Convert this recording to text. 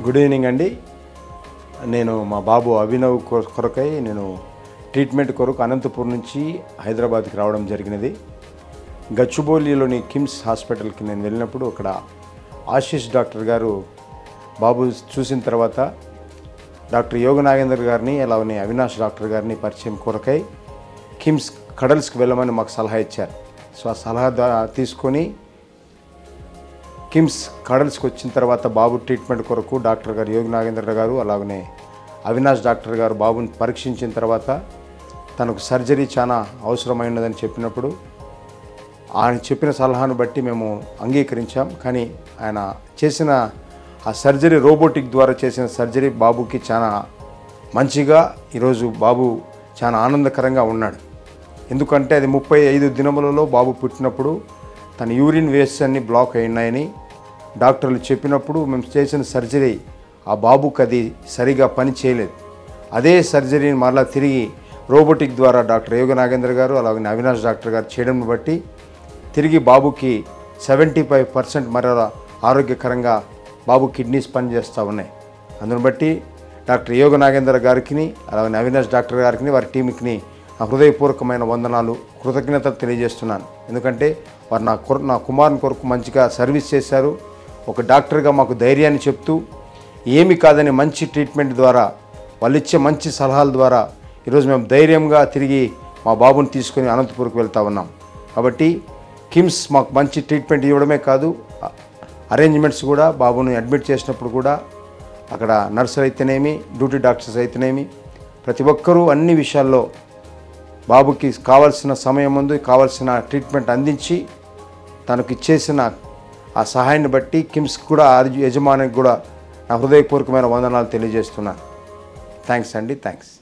Good evening అండి. నేను మా బాబు అభినవ్ కొరకై నేను ట్రీట్మెంట్ కొరకు అనంతపూర్ నుంచి హైదరాబాద్కి రావడం జరిగినది. గచ్చిబౌలిలోని కిమ్స్ హాస్పిటల్కి నేను వెళ్ళినప్పుడు అక్కడ ఆశీష్ డాక్టర్ గారు బాబు చూసిన తర్వాత డాక్టర్ యోగ నాగేందర్ గారిని అలానే అవినాష్ డాక్టర్ గారిని పరిచయం కొరకై కిమ్స్ కడల్స్కి వెళ్ళమని మాకు సలహా ఇచ్చారు. సో ఆ సలహా తీసుకొని కిమ్స్ కడల్స్కి వచ్చిన తర్వాత బాబు ట్రీట్మెంట్ కొరకు డాక్టర్ గారు యోగి నాగేంద్ర గారు అలాగనే అవినాష్ డాక్టర్ గారు బాబుని పరీక్షించిన తర్వాత తనకు సర్జరీ చాలా అవసరమైనదని చెప్పినప్పుడు ఆయన చెప్పిన సలహాను బట్టి మేము అంగీకరించాం. కానీ ఆయన చేసిన ఆ సర్జరీ రోబోటిక్ ద్వారా చేసిన సర్జరీ బాబుకి చాలా మంచిగా ఈరోజు బాబు చాలా ఆనందకరంగా ఉన్నాడు. ఎందుకంటే అది 35 దినములలో బాబు పుట్టినప్పుడు తన యూరిన్ వేస్ట్ అన్ని బ్లాక్ అయినాయని డాక్టర్లు చెప్పినప్పుడు మేము చేసిన సర్జరీ ఆ బాబుకి అది సరిగా పని చేయలేదు. అదే సర్జరీని మరలా తిరిగి రోబోటిక్ ద్వారా డాక్టర్ యోగ నాగేంద్ర గారు అలాగే అవినాష్ డాక్టర్ గారు చేయడం బట్టి తిరిగి బాబుకి 75% మరలా ఆరోగ్యకరంగా బాబు కిడ్నీస్ పనిచేస్తూ ఉన్నాయి. అందుని బట్టి డాక్టర్ యోగ నాగేంద్ర గారికి అలాగే అవినాష్ డాక్టర్ గారికి వారి టీంకి నా హృదయపూర్వకమైన వందనాలు కృతజ్ఞతలు తెలియజేస్తున్నాను. ఎందుకంటే వారు నా కుమారుని కొరకు మంచిగా సర్వీస్ చేశారు. ఒక డాక్టర్గా మాకు ధైర్యాన్ని చెప్తూ ఏమి కాదని మంచి ట్రీట్మెంట్ ద్వారా వాళ్ళు ఇచ్చే మంచి సలహాల ద్వారా ఈరోజు మేము ధైర్యంగా తిరిగి మా బాబుని తీసుకొని అనంతపూర్కి వెళ్తూ ఉన్నాం. కాబట్టి కిమ్స్ మాకు మంచి ట్రీట్మెంట్ ఇవ్వడమే కాదు, అరేంజ్మెంట్స్ కూడా బాబుని అడ్మిట్ చేసినప్పుడు కూడా అక్కడ నర్సులు అయితేనేమి డ్యూటీ డాక్టర్స్ అయితేనేమి ప్రతి ఒక్కరూ అన్ని విషయాల్లో బాబుకి కావాల్సిన సమయం ముందు కావాల్సిన ట్రీట్మెంట్ అందించి తనకు ఇచ్చేసిన ఆ సహాయాన్ని బట్టి కిమ్స్ కూడా యజమానికి కూడా నా హృదయపూర్వకమైన వందనాలు తెలియజేస్తున్నాను. థ్యాంక్స్ అండి. థ్యాంక్స్.